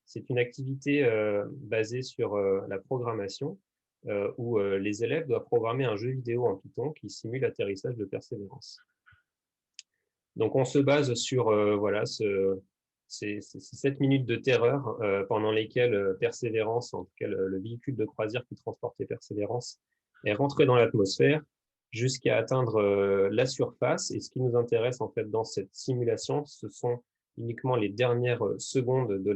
c'est une activité basée sur la programmation où les élèves doivent programmer un jeu vidéo en Python qui simule l'atterrissage de Persévérance. Donc, on se base sur voilà, ces 7 minutes de terreur pendant lesquelles Persévérance, en tout cas le véhicule de croisière qui transportait Persévérance, est rentré dans l'atmosphère jusqu'à atteindre la surface. Et ce qui nous intéresse en fait dans cette simulation, ce sont uniquement les dernières secondes de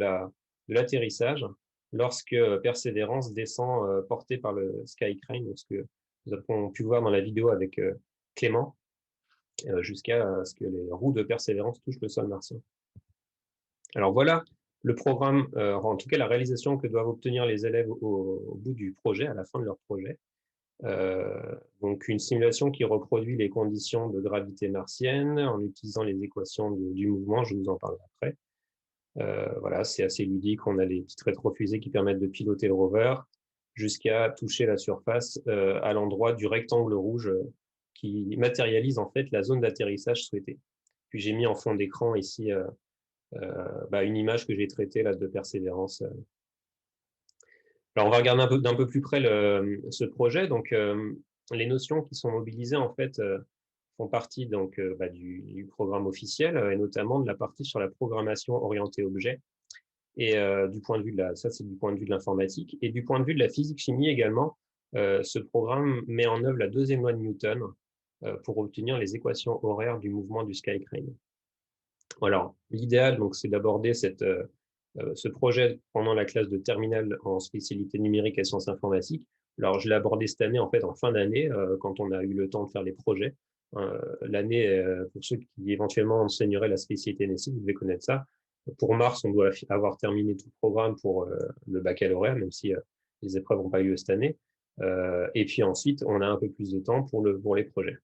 l'atterrissage lorsque Persévérance descend porté par le Sky Crane, ce que nous avons pu voir dans la vidéo avec Clément, jusqu'à ce que les roues de Persévérance touchent le sol martien. Alors voilà le programme, en tout cas la réalisation que doivent obtenir les élèves au bout du projet, à la fin de leur projet. Donc une simulation qui reproduit les conditions de gravité martienne en utilisant les équations du mouvement, je vous en parlerai après. Voilà, c'est assez ludique, on a les petites rétrofusées qui permettent de piloter le rover jusqu'à toucher la surface à l'endroit du rectangle rouge qui matérialise en fait la zone d'atterrissage souhaitée. Puis j'ai mis en fond d'écran ici une image que j'ai traitée là, de Persévérance. Alors on va regarder d'un peu plus près ce projet. Donc les notions qui sont mobilisées en fait font partie donc du programme officiel et notamment de la partie sur la programmation orientée objet. Et du point de vue ça c'est du point de vue de l'informatique et du point de vue de la physique-chimie également. Ce programme met en œuvre la deuxième loi de Newton pour obtenir les équations horaires du mouvement du Sky Crane. Alors, l'idéal, donc, c'est d'aborder ce projet pendant la classe de terminale en spécialité numérique et sciences informatiques. Alors, je l'ai abordé cette année, en fait, en fin d'année, quand on a eu le temps de faire les projets. L'année, pour ceux qui éventuellement enseigneraient la spécialité NSI, vous devez connaître ça. Pour mars, on doit avoir terminé tout le programme pour le baccalauréat, même si les épreuves n'ont pas eu lieu cette année. Et puis ensuite, on a un peu plus de temps pour les projets.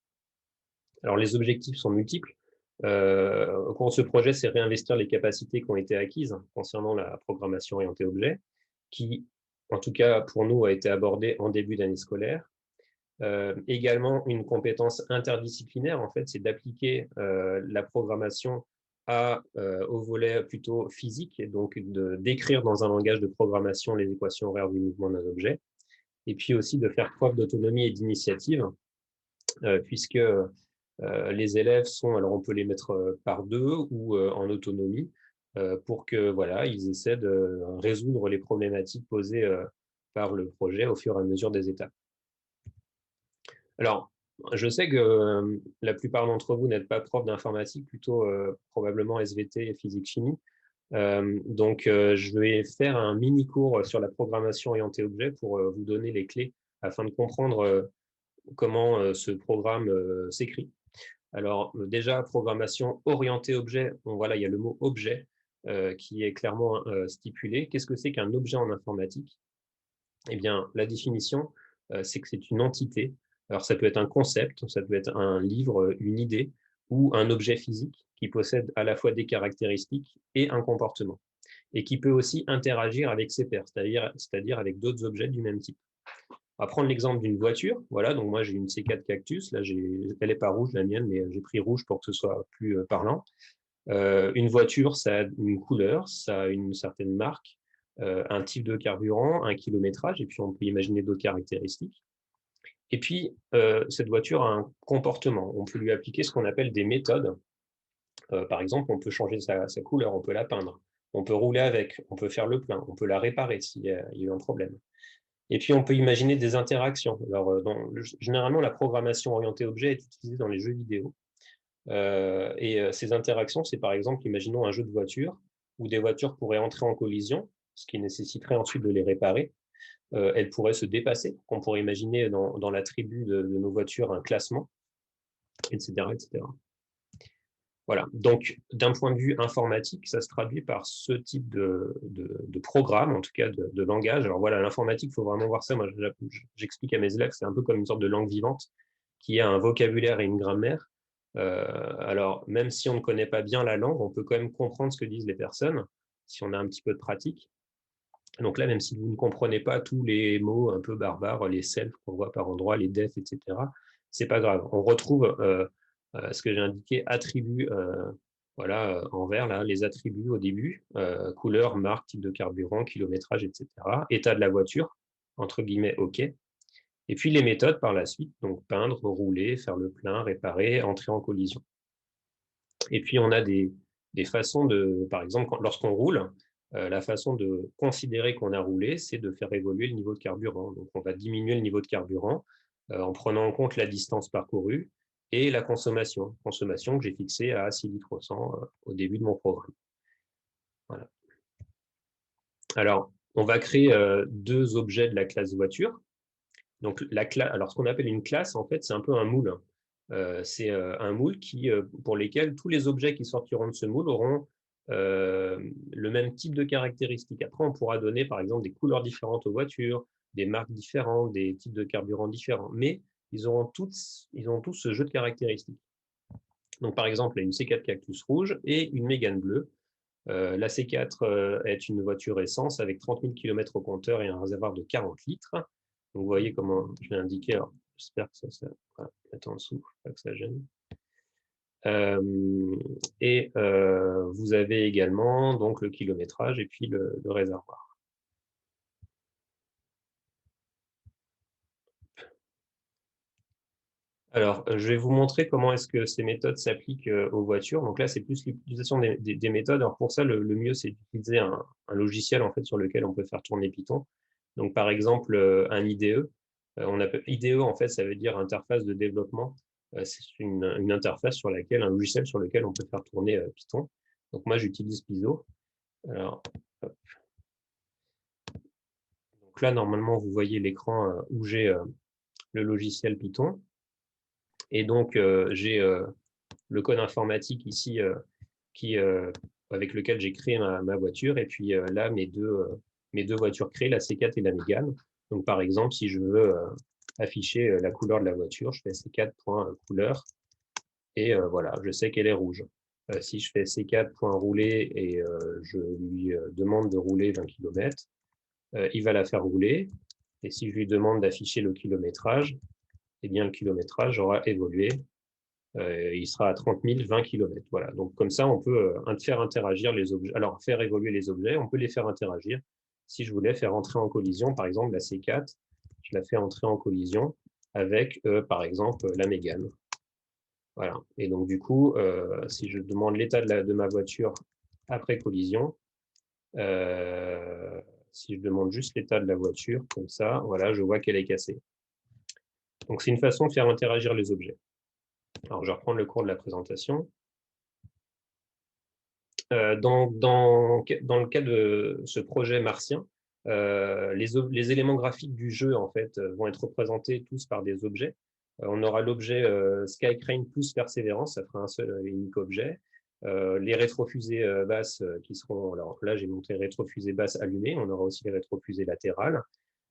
Alors, les objectifs sont multiples. Au cours de ce projet, c'est réinvestir les capacités qui ont été acquises concernant la programmation orientée objet, qui, en tout cas pour nous, a été abordée en début d'année scolaire. Également, une compétence interdisciplinaire, en fait, c'est d'appliquer la programmation au volet plutôt physique, et donc d'écrire dans un langage de programmation les équations horaires du mouvement d'un objet, et puis aussi de faire preuve d'autonomie et d'initiative, puisque les élèves sont, alors on peut les mettre par deux ou en autonomie, pour que voilà, ils essaient de résoudre les problématiques posées par le projet au fur et à mesure des étapes. Alors, je sais que la plupart d'entre vous n'êtes pas prof d'informatique, plutôt probablement SVT et physique-chimie. Donc, je vais faire un mini-cours sur la programmation orientée objet pour vous donner les clés afin de comprendre comment ce programme s'écrit. Alors, déjà, programmation orientée objet, bon, voilà, il y a le mot objet qui est clairement stipulé. Qu'est-ce que c'est qu'un objet en informatique? Eh bien, la définition, c'est que c'est une entité. Alors, ça peut être un concept, ça peut être un livre, une idée, ou un objet physique qui possède à la fois des caractéristiques et un comportement, et qui peut aussi interagir avec ses pairs, c'est-à-dire avec d'autres objets du même type. On va prendre l'exemple d'une voiture. Voilà, donc moi j'ai une C4 Cactus. Là, elle n'est pas rouge, la mienne, mais j'ai pris rouge pour que ce soit plus parlant. Une voiture, ça a une couleur, ça a une certaine marque, un type de carburant, un kilométrage, et puis on peut imaginer d'autres caractéristiques. Et puis, cette voiture a un comportement. On peut lui appliquer ce qu'on appelle des méthodes. Par exemple, on peut changer sa couleur, on peut la peindre, on peut rouler avec, on peut faire le plein, on peut la réparer s'il y a eu un problème. Et puis, on peut imaginer des interactions. Alors, généralement, la programmation orientée objet est utilisée dans les jeux vidéo. Ces interactions, c'est par exemple, imaginons un jeu de voiture où des voitures pourraient entrer en collision, ce qui nécessiterait ensuite de les réparer. Elles pourraient se dépasser. On pourrait imaginer dans l'attribut de nos voitures un classement, etc., etc. Voilà. Donc, d'un point de vue informatique, ça se traduit par ce type de programme, en tout cas de langage. Alors voilà, l'informatique, il faut vraiment voir ça. Moi, j'explique à mes élèves, c'est un peu comme une sorte de langue vivante qui a un vocabulaire et une grammaire. Alors, même si on ne connaît pas bien la langue, on peut quand même comprendre ce que disent les personnes, si on a un petit peu de pratique. Donc là, même si vous ne comprenez pas tous les mots un peu barbares, les self qu'on voit par endroits, les def, etc., c'est pas grave. On retrouve ce que j'ai indiqué, attribut Voilà, en vert, là, les attributs au début, couleur, marque, type de carburant, kilométrage, etc. État de la voiture, entre guillemets, OK. Et puis les méthodes par la suite, donc peindre, rouler, faire le plein, réparer, entrer en collision. Et puis on a des façons de, par exemple, lorsqu'on roule, la façon de considérer qu'on a roulé, c'est de faire évoluer le niveau de carburant. Donc on va diminuer le niveau de carburant en prenant en compte la distance parcourue et la consommation que j'ai fixée à 6 litres au 100 au début de mon programme. Voilà. Alors, on va créer 2 objets de la classe voiture. Donc, alors, ce qu'on appelle une classe, en fait, c'est un peu un moule. C'est un moule pour lesquels tous les objets qui sortiront de ce moule auront le même type de caractéristiques. Après, on pourra donner, par exemple, des couleurs différentes aux voitures, des marques différentes, des types de carburants différents, mais ils ont tous ce jeu de caractéristiques. Donc, par exemple, une C4 Cactus rouge et une Mégane bleue. La C4 est une voiture essence avec 30 000 km au compteur et un réservoir de 40 litres. Donc, vous voyez comment je l'ai indiqué. J'espère que ça voilà, mettre en dessous, pas que ça gêne. Vous avez également donc le kilométrage et puis le réservoir. Alors, je vais vous montrer comment est-ce que ces méthodes s'appliquent aux voitures. Donc là, c'est plus l'utilisation des méthodes. Alors pour ça, le mieux, c'est d'utiliser un logiciel en fait, sur lequel on peut faire tourner Python. Donc par exemple, un IDE. On appelle IDE, en fait, ça veut dire interface de développement. C'est une interface sur laquelle, un logiciel sur lequel on peut faire tourner Python. Donc moi, j'utilise Python. Alors, donc là, normalement, vous voyez l'écran où j'ai le logiciel Python. Et donc, j'ai le code informatique ici avec lequel j'ai créé ma voiture. Et puis là, mes deux voitures créées, la C4 et la Mégane. Donc, par exemple, si je veux afficher la couleur de la voiture, je fais C4.couleur et voilà, je sais qu'elle est rouge. Si je fais C4.rouler et je lui demande de rouler 20 km, il va la faire rouler. Et si je lui demande d'afficher le kilométrage, eh bien, le kilométrage aura évolué. Il sera à 30 020 km. Voilà. Donc, comme ça, on peut faire interagir les objets. Alors, faire évoluer les objets, on peut les faire interagir. Si je voulais faire entrer en collision, par exemple, la C4, je la fais entrer en collision avec, par exemple, la Mégane. Voilà. Et donc, du coup, si je demande l'état de ma voiture après collision, si je demande juste l'état de la voiture, comme ça, voilà, je vois qu'elle est cassée. Donc, c'est une façon de faire interagir les objets. Alors, je vais reprendre le cours de la présentation. Dans le cas de ce projet martien, les éléments graphiques du jeu en fait, vont être représentés tous par des objets. On aura l'objet Skycrane plus Persévérance, ça fera un seul et unique objet. Les rétrofusées basses qui seront, alors là j'ai montré rétrofusées basses allumées, on aura aussi les rétrofusées latérales.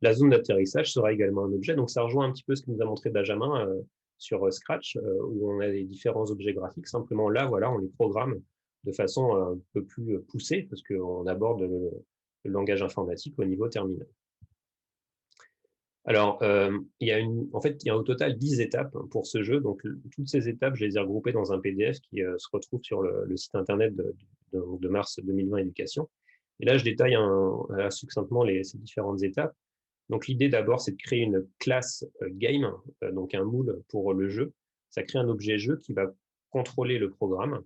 La zone d'atterrissage sera également un objet, donc ça rejoint un petit peu ce que nous a montré Benjamin sur Scratch, où on a les différents objets graphiques. Simplement là, voilà, on les programme de façon un peu plus poussée, parce qu'on aborde le langage informatique au niveau terminal. Alors, en fait, il y a au total 10 étapes pour ce jeu. Donc, toutes ces étapes, je les ai regroupées dans un PDF qui se retrouve sur le site internet de Mars 2020 Éducation. Et là, je détaille succinctement ces différentes étapes. Donc, l'idée d'abord, c'est de créer une classe game, donc un moule pour le jeu. Ça crée un objet jeu qui va contrôler le programme.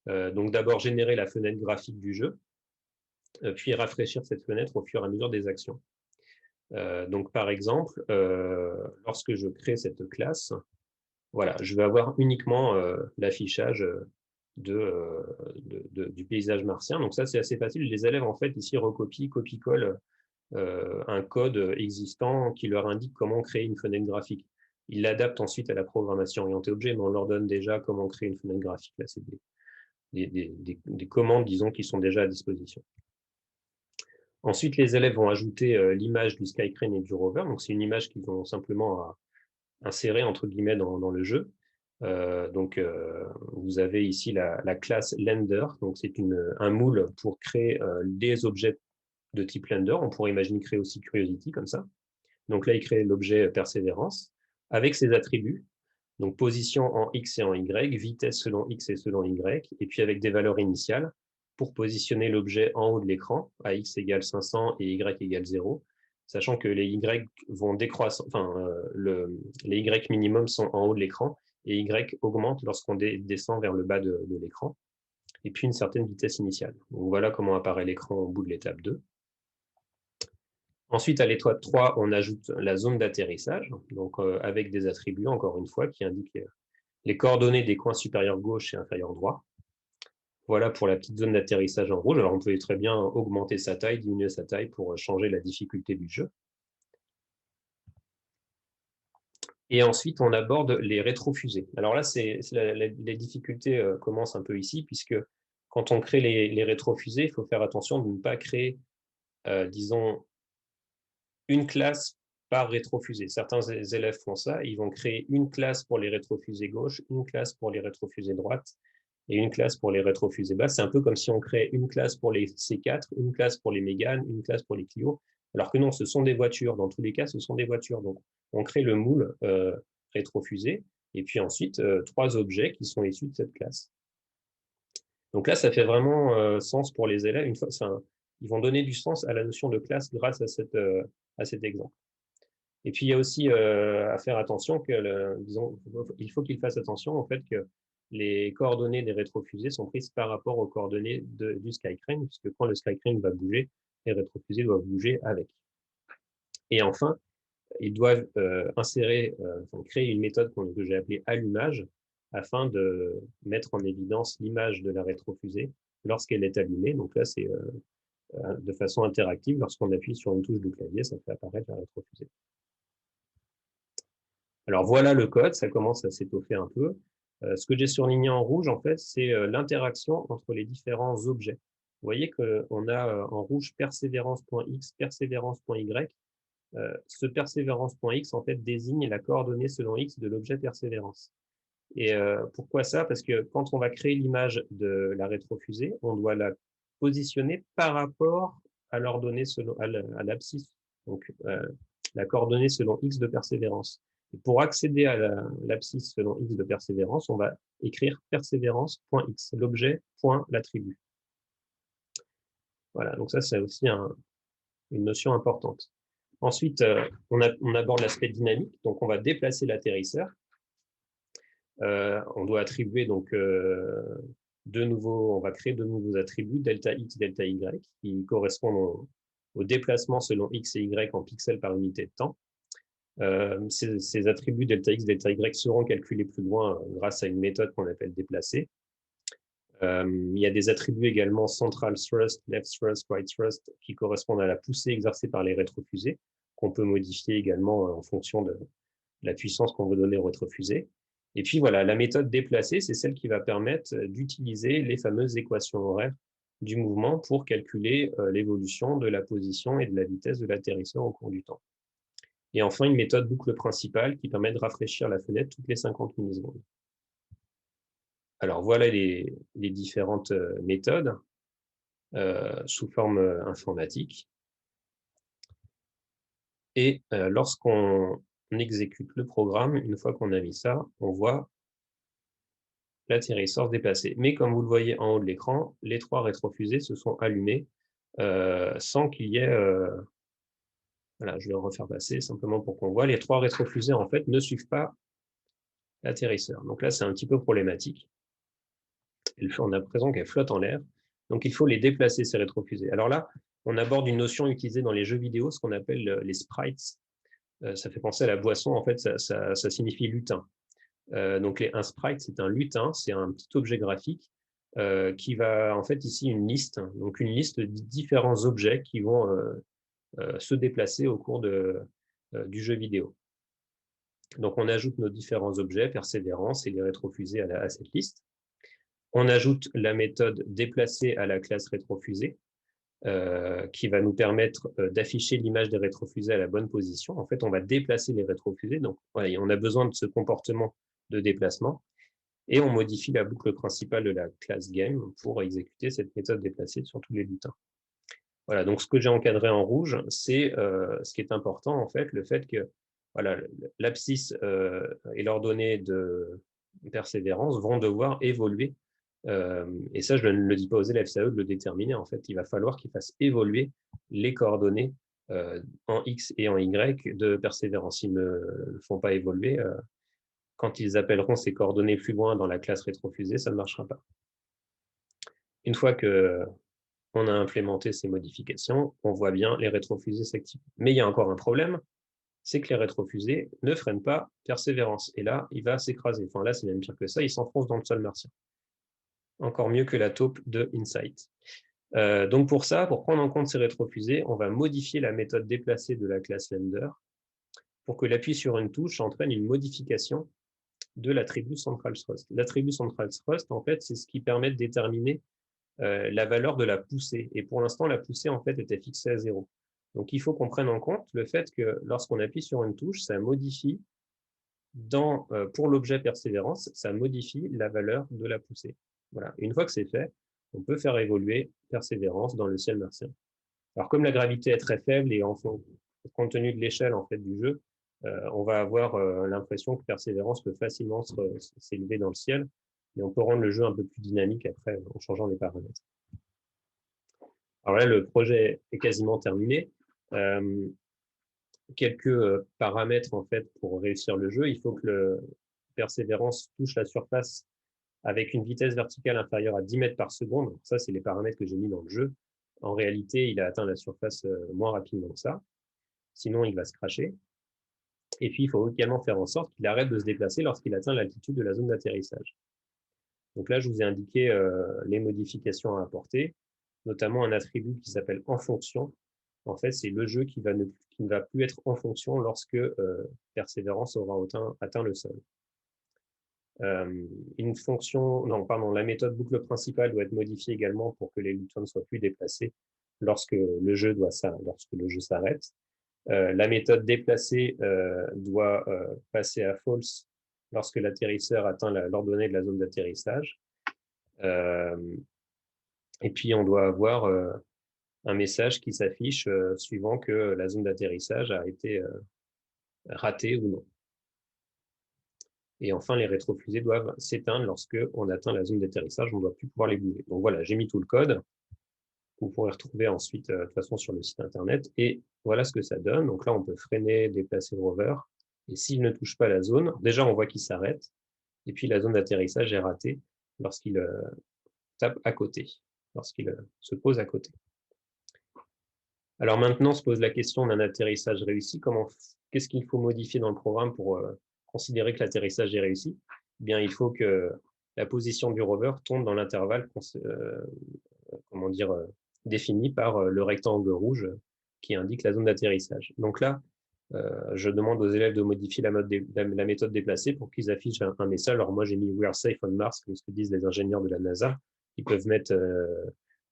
Donc, d'abord, générer la fenêtre graphique du jeu, puis rafraîchir cette fenêtre au fur et à mesure des actions. Donc, par exemple, lorsque je crée cette classe, voilà, je vais avoir uniquement l'affichage du paysage martien. Donc, ça, c'est assez facile. Les élèves, en fait, ici, copie-collent un code existant qui leur indique comment créer une fenêtre graphique. Ils l'adaptent ensuite à la programmation orientée objet, mais on leur donne déjà comment créer une fenêtre graphique. Là, c'est des commandes, disons, qui sont déjà à disposition. Ensuite, les élèves vont ajouter l'image du Skycrane et du rover. Donc, c'est une image qu'ils vont simplement insérer, entre guillemets, dans le jeu. Vous avez ici la classe Lender. Donc, c'est un moule pour créer des objets de type Lender. On pourrait imaginer créer aussi Curiosity comme ça. Donc là, il crée l'objet Persévérance avec ses attributs. Donc, position en X et en Y, vitesse selon X et selon Y, et puis avec des valeurs initiales pour positionner l'objet en haut de l'écran, à X égale 500 et Y égale 0, sachant que les Y vont décroître, les Y minimum sont en haut de l'écran, et Y augmente lorsqu'on descend vers le bas de l'écran, et puis une certaine vitesse initiale. Donc, voilà comment apparaît l'écran au bout de l'étape 2. Ensuite, à l'étoile 3, on ajoute la zone d'atterrissage, donc avec des attributs, encore une fois, qui indiquent les coordonnées des coins supérieurs gauche et inférieur droit. Voilà pour la petite zone d'atterrissage en rouge. Alors, on peut très bien augmenter sa taille, diminuer sa taille pour changer la difficulté du jeu. Et ensuite, on aborde les rétrofusées. Alors là, les difficultés commencent un peu ici, puisque quand on crée les rétrofusées, il faut faire attention de ne pas créer, disons, une classe par rétrofusée. Certains élèves font ça, ils vont créer une classe pour les rétrofusées gauche, une classe pour les rétrofusées droite, et une classe pour les rétrofusées basses. C'est un peu comme si on créait une classe pour les C4, une classe pour les Mégane, une classe pour les Clio, alors que non, ce sont des voitures. Dans tous les cas, ce sont des voitures. Donc, on crée le moule rétrofusé, et puis ensuite, 3 objets qui sont issus de cette classe. Donc là, ça fait vraiment sens pour les élèves. Une fois, ils vont donner du sens à la notion de classe grâce à cet exemple. Et puis, il y a aussi à faire attention que, disons, il faut qu'ils fassent attention au fait que les coordonnées des rétrofusées sont prises par rapport aux coordonnées du Skycrane, puisque quand le Skycrane va bouger, les rétrofusées doivent bouger avec. Et enfin, ils doivent créer une méthode que j'ai appelée allumage, afin de mettre en évidence l'image de la rétrofusée lorsqu'elle est allumée. Donc là, c'est de façon interactive. Lorsqu'on appuie sur une touche du clavier, ça fait apparaître la rétrofusée. Alors voilà le code, ça commence à s'étoffer un peu. Ce que j'ai surligné en rouge, en fait, c'est l'interaction entre les différents objets. Vous voyez qu'on a en rouge persévérance.x, persévérance.y. Ce persévérance.x, en fait, désigne la coordonnée selon x de l'objet persévérance. Et pourquoi ça? Parce que quand on va créer l'image de la rétrofusée, on doit la positionner par rapport à l'ordonnée à l'abscisse, donc la coordonnée selon x de persévérance. Et pour accéder à l'abscisse selon x de persévérance, on va écrire persévérance.x, l'objet point l'attribut. Voilà, donc ça c'est aussi une notion importante. Ensuite, on aborde l'aspect dynamique, donc on va déplacer l'atterrisseur. On doit attribuer donc on va créer de nouveaux attributs, delta x, delta y, qui correspondent au déplacement selon x et y en pixels par unité de temps. Ces attributs delta x, delta y seront calculés plus loin grâce à une méthode qu'on appelle déplacer. Il y a des attributs également central thrust, left thrust, right thrust, qui correspondent à la poussée exercée par les rétrofusées, qu'on peut modifier également en fonction de la puissance qu'on veut donner aux rétrofusées. Et puis voilà, la méthode déplacée, c'est celle qui va permettre d'utiliser les fameuses équations horaires du mouvement pour calculer l'évolution de la position et de la vitesse de l'atterrisseur au cours du temps. Et enfin, une méthode boucle principale qui permet de rafraîchir la fenêtre toutes les 50 millisecondes. Alors voilà les différentes méthodes sous forme informatique. Et lorsqu'on exécute le programme, une fois qu'on a mis ça, on voit l'atterrisseur se déplacer. Mais comme vous le voyez en haut de l'écran, les 3 rétrofusées se sont allumées sans qu'il y ait... voilà, je vais le refaire passer simplement pour qu'on voit. Les 3 rétrofusées, en fait, ne suivent pas l'atterrisseur. Donc là, c'est un petit peu problématique. On a l'impression qu'elles flottent en l'air. Donc, il faut les déplacer, ces rétrofusées. Alors là, on aborde une notion utilisée dans les jeux vidéo, ce qu'on appelle les sprites. Ça fait penser à la boisson, en fait, ça signifie lutin. Donc, un sprite, c'est un lutin, c'est un petit objet graphique qui va, en fait, ici, une liste. Donc, une liste de différents objets qui vont se déplacer au cours du jeu vidéo. Donc, on ajoute nos différents objets, persévérance et les rétrofusées à cette liste. On ajoute la méthode déplacer à la classe rétrofusée qui va nous permettre d'afficher l'image des rétrofusées à la bonne position. En fait, on va déplacer les rétrofusées. Donc, voilà, on a besoin de ce comportement de déplacement. Et on modifie la boucle principale de la classe game pour exécuter cette méthode déplacée sur tous les lutins. Voilà, donc ce que j'ai encadré en rouge, c'est ce qui est important, en fait, le fait que voilà, l'abscisse et l'ordonnée de persévérance vont devoir évoluer. Et ça, je ne le dis pas aux élèves, c'est à eux de le déterminer. En fait, il va falloir qu'ils fassent évoluer les coordonnées en X et en Y de persévérance. S'ils ne le font pas évoluer, quand ils appelleront ces coordonnées plus loin dans la classe rétrofusée, ça ne marchera pas. Une fois qu'on a implémenté ces modifications, on voit bien les rétrofusées s'activer. Mais il y a encore un problème, c'est que les rétrofusées ne freinent pas persévérance. Et là, il va s'écraser. Enfin, là, c'est même pire que ça, il s'enfonce dans le sol martien. Encore mieux que la taupe de Insight. Donc pour ça, pour prendre en compte ces rétrofusées, on va modifier la méthode déplacée de la classe lender pour que l'appui sur une touche entraîne une modification de l'attribut central thrust. L'attribut central thrust, en fait, c'est ce qui permet de déterminer la valeur de la poussée. Et pour l'instant, la poussée, en fait, était fixée à 0. Donc, il faut qu'on prenne en compte le fait que lorsqu'on appuie sur une touche, ça modifie, pour l'objet persévérance, ça modifie la valeur de la poussée. Voilà. Une fois que c'est fait, on peut faire évoluer persévérance dans le ciel martien. Alors, comme la gravité est très faible et compte tenu de l'échelle en fait, du jeu, on va avoir l'impression que persévérance peut facilement s'élever dans le ciel, mais on peut rendre le jeu un peu plus dynamique après en changeant les paramètres. Alors là, le projet est quasiment terminé. Quelques paramètres en fait pour réussir le jeu. Il faut que le persévérance touche la surface avec une vitesse verticale inférieure à 10 mètres par seconde. Ça, c'est les paramètres que j'ai mis dans le jeu. En réalité, il a atteint la surface moins rapidement que ça. Sinon, il va se cracher. Et puis, il faut également faire en sorte qu'il arrête de se déplacer lorsqu'il atteint l'altitude de la zone d'atterrissage. Donc là, je vous ai indiqué les modifications à apporter, notamment un attribut qui s'appelle en fonction. En fait, c'est le jeu qui ne va plus être en fonction lorsque persévérance aura atteint le sol. Une fonction, non, pardon, la méthode boucle principale doit être modifiée également pour que les Lutons ne soient plus déplacés lorsque le jeu s'arrête. La méthode déplacée doit passer à false lorsque l'atterrisseur atteint l'ordonnée de la zone d'atterrissage. Et puis, on doit avoir un message qui s'affiche suivant que la zone d'atterrissage a été ratée ou non. Et enfin, les rétrofusées doivent s'éteindre lorsqu'on atteint la zone d'atterrissage, on ne doit plus pouvoir les bouger. Donc voilà, j'ai mis tout le code. Vous pourrez retrouver ensuite, de toute façon, sur le site internet. Et voilà ce que ça donne. Donc là, on peut freiner, déplacer le rover. Et s'il ne touche pas la zone, déjà, on voit qu'il s'arrête. Et puis, la zone d'atterrissage est ratée lorsqu'il tape à côté, lorsqu'il se pose à côté. Alors maintenant, se pose la question d'un atterrissage réussi. Qu'est-ce qu'il faut modifier dans le programme pour considérer que l'atterrissage est réussi? Eh bien, il faut que la position du rover tombe dans l'intervalle défini par le rectangle rouge qui indique la zone d'atterrissage. Donc là, je demande aux élèves de modifier la méthode déplacée pour qu'ils affichent un message. Alors moi, j'ai mis « We are safe on Mars », comme ce que disent les ingénieurs de la NASA. Ils peuvent mettre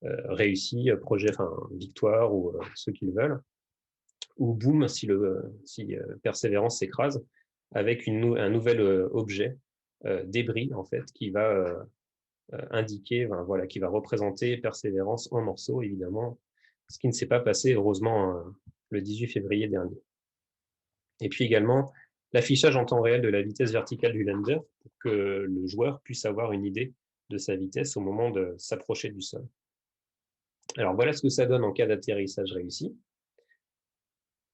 réussi, projet, victoire ou ce qu'ils veulent. Ou boum, si persévérance s'écrase, avec un nouvel objet, débris, en fait, qui va indiquer, voilà, qui va représenter persévérance en morceaux, évidemment, ce qui ne s'est pas passé, heureusement, le 18 février dernier. Et puis également, l'affichage en temps réel de la vitesse verticale du lander pour que le joueur puisse avoir une idée de sa vitesse au moment de s'approcher du sol. Alors voilà ce que ça donne en cas d'atterrissage réussi.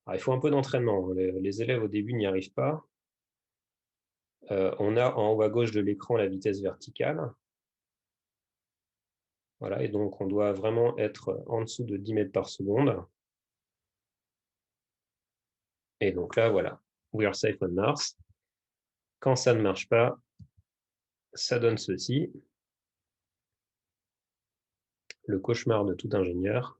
Alors, il faut un peu d'entraînement. Les élèves au début n'y arrivent pas. On a en haut à gauche de l'écran la vitesse verticale. Voilà, et donc on doit vraiment être en dessous de 10 mètres par seconde. Et donc là, voilà, we are safe on Mars. Quand ça ne marche pas, ça donne ceci. Le cauchemar de tout ingénieur.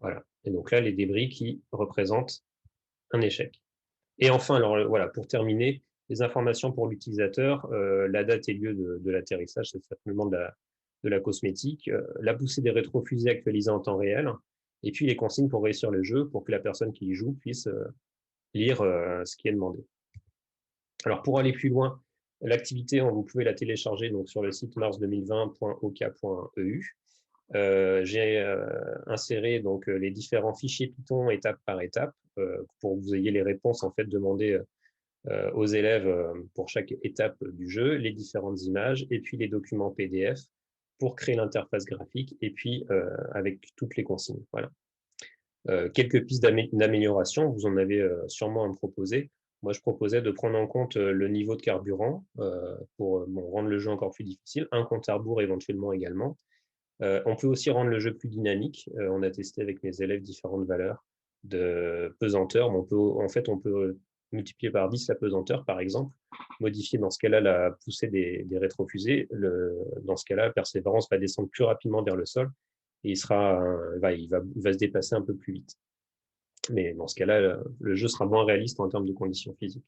Voilà. Et donc là, les débris qui représentent un échec. Et enfin, alors voilà, pour terminer, les informations pour l'utilisateur, la date et lieu de l'atterrissage, c'est simplement de la cosmétique, la poussée des rétrofusées actualisée en temps réel, et puis les consignes pour réussir le jeu pour que la personne qui y joue puisse lire ce qui est demandé. Alors pour aller plus loin, l'activité, vous pouvez la télécharger donc, sur le site mars2020.ok.eu. J'ai inséré donc les différents fichiers Python étape par étape pour que vous ayez les réponses en fait demandées aux élèves pour chaque étape du jeu, les différentes images et puis les documents PDF pour créer l'interface graphique et puis avec toutes les consignes. Voilà. Quelques pistes d'amélioration, vous en avez sûrement à me proposer. Moi, je proposais de prendre en compte le niveau de carburant pour rendre le jeu encore plus difficile, un compte à rebours éventuellement également. On peut aussi rendre le jeu plus dynamique. On a testé avec mes élèves différentes valeurs de pesanteur. On peut multiplier par 10 la pesanteur, par exemple, modifier dans ce cas-là la poussée des rétrofusées. Dans ce cas-là, Persévérance va descendre plus rapidement vers le sol et il va se déplacer un peu plus vite. Mais dans ce cas-là, le jeu sera moins réaliste en termes de conditions physiques.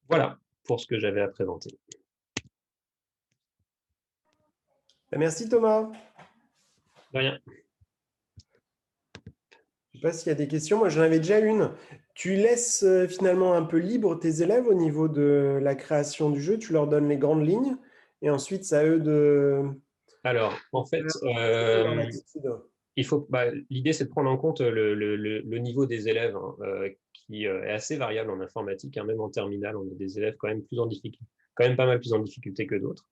Voilà pour ce que j'avais à présenter. Merci Thomas. De rien. Je ne sais pas s'il y a des questions. Moi, j'en avais déjà une. Tu laisses finalement un peu libre tes élèves au niveau de la création du jeu. Tu leur donnes les grandes lignes et ensuite, c'est à eux de Alors, en fait, leur attitude. l'idée, c'est de prendre en compte le niveau des élèves hein, qui est assez variable en informatique. Hein, même en terminale, on a des élèves quand même quand même pas mal plus en difficulté que d'autres.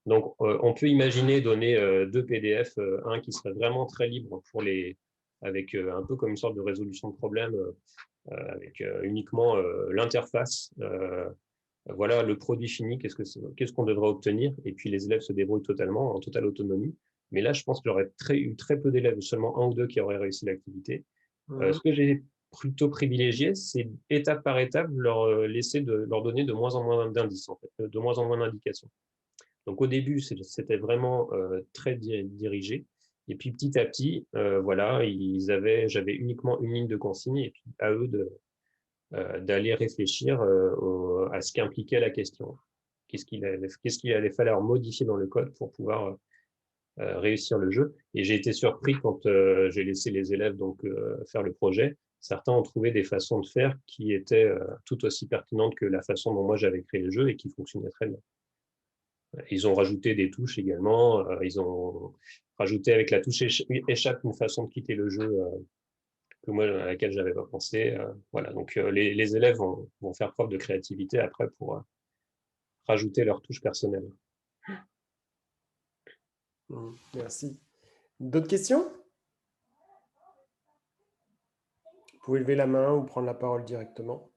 Donc, on peut imaginer donner deux PDF, un qui serait vraiment très libre avec un peu comme une sorte de résolution de problème, avec uniquement l'interface. Voilà le produit fini, qu'est-ce qu'on devrait obtenir, et puis les élèves se débrouillent totalement, en totale autonomie. Mais là, je pense qu'il y aurait eu très peu d'élèves, seulement un ou deux qui auraient réussi l'activité. Ce que j'ai plutôt privilégié, c'est étape par étape leur donner de moins en moins d'indices, en fait, de moins en moins d'indications. Donc au début, c'était vraiment très dirigé. Et puis petit à petit, voilà, j'avais uniquement une ligne de consigne et puis à eux d'aller réfléchir à ce qu'impliquait la question. Qu'est-ce qu'il allait falloir modifier dans le code pour pouvoir réussir le jeu. Et j'ai été surpris quand j'ai laissé les élèves donc faire le projet. Certains ont trouvé des façons de faire qui étaient tout aussi pertinentes que la façon dont moi j'avais créé le jeu et qui fonctionnaient très bien. Ils ont rajouté des touches également. Ils ont rajouté avec la touche échappe une façon de quitter le jeu que moi, à laquelle je n'avais pas pensé. Voilà, donc les élèves vont faire preuve de créativité après pour rajouter leur touche personnelle. Merci. D'autres questions? Vous pouvez lever la main ou prendre la parole directement.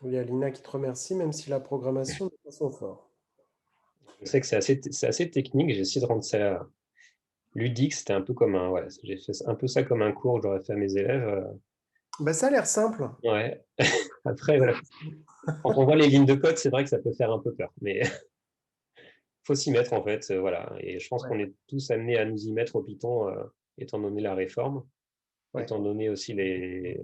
Il y a Lina qui te remercie, même si la programmation n'est pas son fort. Je sais que c'est assez technique. J'ai essayé de rendre ça ludique. C'était un peu comme j'ai fait un peu ça comme un cours que j'aurais fait à mes élèves. Ça a l'air simple. Ouais. Après, voilà. Quand on voit les lignes de code, c'est vrai que ça peut faire un peu peur, mais faut s'y mettre en fait. Voilà. Et je pense qu'on est tous amenés à nous y mettre au Python, étant donné la réforme, étant donné aussi les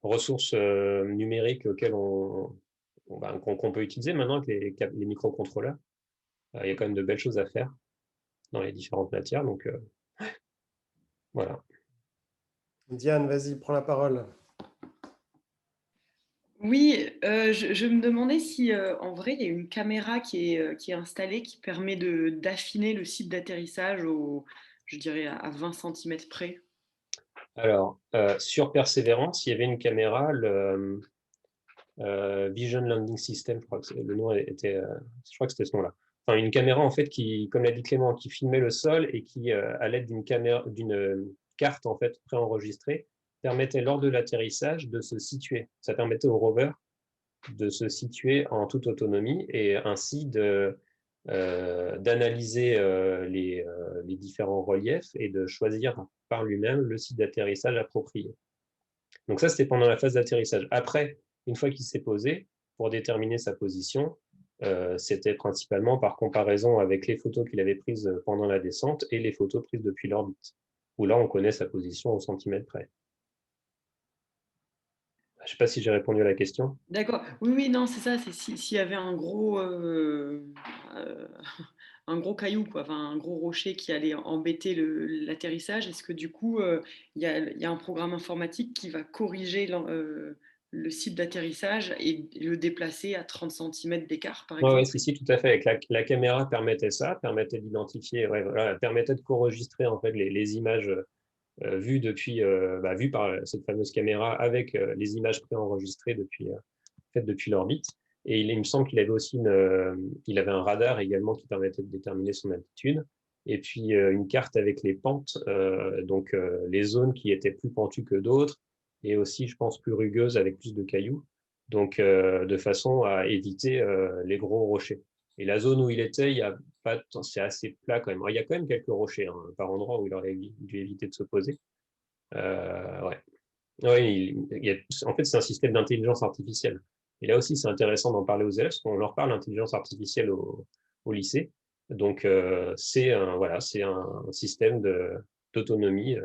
ressources numériques auxquelles qu'on peut utiliser maintenant avec les microcontrôleurs. Il y a quand même de belles choses à faire dans les différentes matières. Donc, voilà. Diane, vas-y, prends la parole. Oui, je me demandais si en vrai il y a une caméra qui est installée qui permet d'affiner le site d'atterrissage je dirais à 20 cm près. Alors, sur Persévérance, il y avait une caméra, le Vision Landing System, je crois que le nom était, je crois que c'était ce nom-là. Enfin, une caméra en fait qui, comme l'a dit Clément, qui filmait le sol et qui, à l'aide d'une carte en fait préenregistrée, permettait lors de l'atterrissage de se situer. Ça permettait au rover de se situer en toute autonomie et ainsi d'analyser les différents reliefs et de choisir par lui-même le site d'atterrissage approprié. Donc ça, c'était pendant la phase d'atterrissage. Après, une fois qu'il s'est posé, pour déterminer sa position, c'était principalement par comparaison avec les photos qu'il avait prises pendant la descente et les photos prises depuis l'orbite, où là, on connaît sa position au centimètre près. Je ne sais pas si j'ai répondu à la question. D'accord. Oui, non, c'est ça. C'est s'il y avait un gros caillou, quoi, enfin, un gros rocher qui allait embêter l'atterrissage, est-ce que du coup, il y a un programme informatique qui va corriger le site d'atterrissage et le déplacer à 30 cm d'écart, par Ouais, exemple? si, tout à fait. Avec la caméra permettait ça, permettait d'identifier, ouais, voilà, permettait de co-enregistrer en fait les images vues vues par cette fameuse caméra avec les images préenregistrées depuis l'orbite. Et il me semble qu'il avait aussi il avait un radar également qui permettait de déterminer son altitude. Et puis une carte avec les pentes, donc les zones qui étaient plus pentues que d'autres, et aussi, je pense, plus rugueuses avec plus de cailloux, donc de façon à éviter les gros rochers. Et la zone où il était, il y a pas c'est assez plat quand même. Alors, il y a quand même quelques rochers par endroit où il aurait dû éviter de se poser. Ouais. Ouais, en fait, c'est un système d'intelligence artificielle. Et là aussi, c'est intéressant d'en parler aux élèves, parce qu'on leur parle d'intelligence artificielle au lycée. Donc, c'est un système d'autonomie.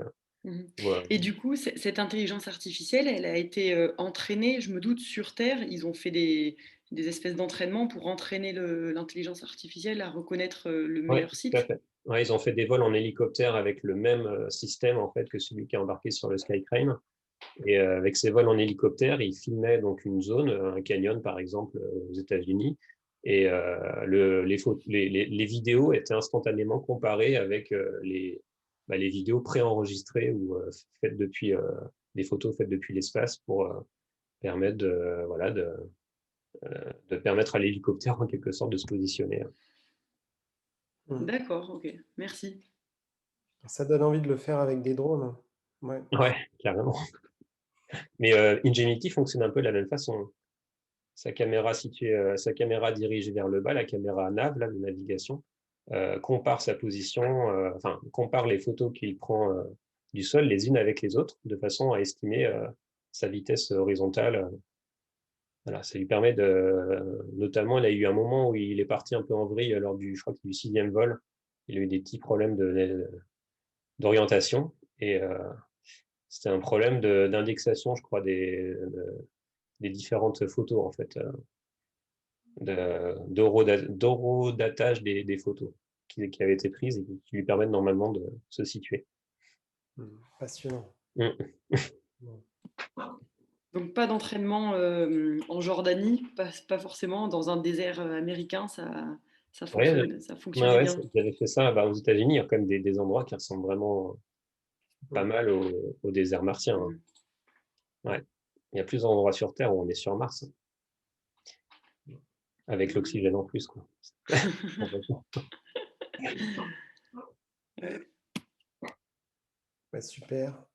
Mmh. Voilà. Et du coup, cette intelligence artificielle, elle a été, entraînée, je me doute, sur Terre. Ils ont fait des espèces d'entraînements pour entraîner l'intelligence artificielle à reconnaître, le Ouais, meilleur tout à site? fait. Ouais, ils ont fait des vols en hélicoptère avec le même système en fait que celui qui est embarqué sur le Skytrain. Et avec ces vols en hélicoptère, ils filmaient donc une zone, un canyon par exemple aux États-Unis, et les vidéos étaient instantanément comparées avec les vidéos préenregistrées ou faites depuis des photos faites depuis l'espace pour permettre de permettre à l'hélicoptère en quelque sorte de se positionner. Mm. D'accord, OK, merci. Ça donne envie de le faire avec des drones. Ouais. Ouais, carrément. Mais Ingenuity fonctionne un peu de la même façon. Sa caméra dirigée vers le bas, la caméra nav là, de navigation, compare sa position, compare les photos qu'il prend du sol les unes avec les autres, de façon à estimer sa vitesse horizontale. Voilà, ça lui permet notamment, il a eu un moment où il est parti un peu en vrille lors je crois que du 6e vol. Il a eu des petits problèmes d'orientation et c'était un problème d'indexation, je crois, des différentes photos en fait. D'horodatage des photos qui avaient été prises et qui lui permettent normalement de se situer. Passionnant. Mm. Donc pas d'entraînement, en Jordanie, pas forcément dans un désert, américain, ça Ouais, fonctionnait bien. j'avais fait ça aux États-Unis. Il y a quand même des endroits qui ressemblent vraiment pas mal au désert martien. Mmh. Ouais. Il y a plusieurs endroits sur Terre où on est sur Mars, avec l'oxygène en plus, quoi. Ouais. Super.